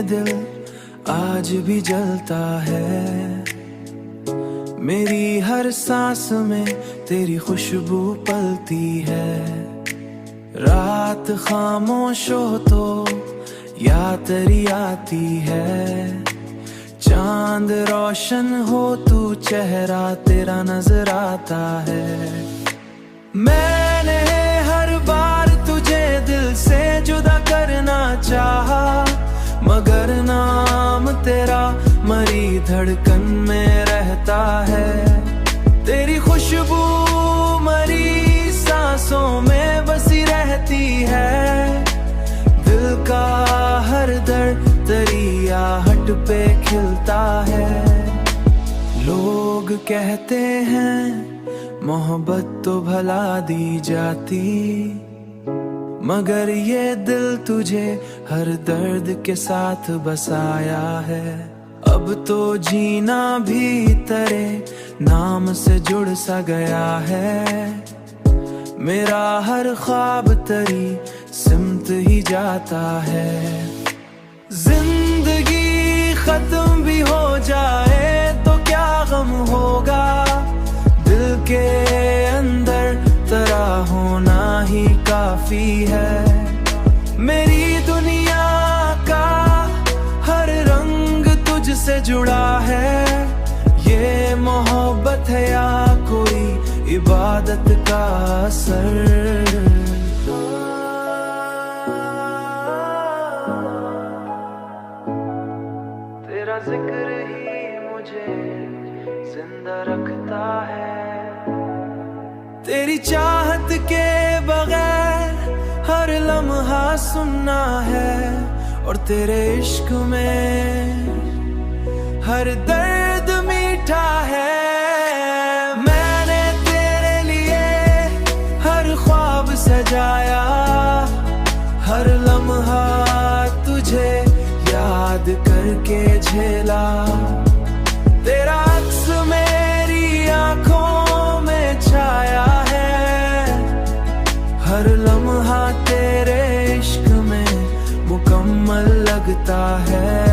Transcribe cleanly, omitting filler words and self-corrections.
दिल आज भी जलता है। मेरी हर सांस में तेरी खुशबू पलती है। रात खामोश हो तो याद तेरी आती है। चांद रोशन हो तू चेहरा तेरा नजर आता है। मैंने हर बार तुझे दिल से जुदा करना चाहा, मगर नाम तेरा मरी धड़कन में रहता है। तेरी खुशबू मरी सांसों में बसी रहती है। दिल का हर दर्द तेरी आहट पे खिलता है। लोग कहते हैं मोहब्बत तो भला दी जाती, मगर ये दिल तुझे हर दर्द के साथ बसाया है। अब तो जीना भी तेरे नाम से जुड़ सा गया है। मेरा हर ख्वाब तेरी सिमत ही जाता है। जिंदगी खत्म भी हो जाए तो क्या गम होगा, दिल के अंदर तेरा होना ही काफी है। मेरी दुनिया का हर रंग तुझसे जुड़ा है। ये मोहब्बत है या कोई इबादत का असर। तेरा जिक्र ही मुझे जिंदा रखता है। तेरी चाहत के बगैर हर लम्हा सुनना है, और तेरे इश्क में हर दर्द मीठा है। मैंने तेरे लिए हर ख्वाब सजाया, हर लम्हा तुझे याद करके झेला। तेरा अक्स मेरी आंखों में छाया है। हर लम्हा तेरे इश्क में मुकम्मल लगता है।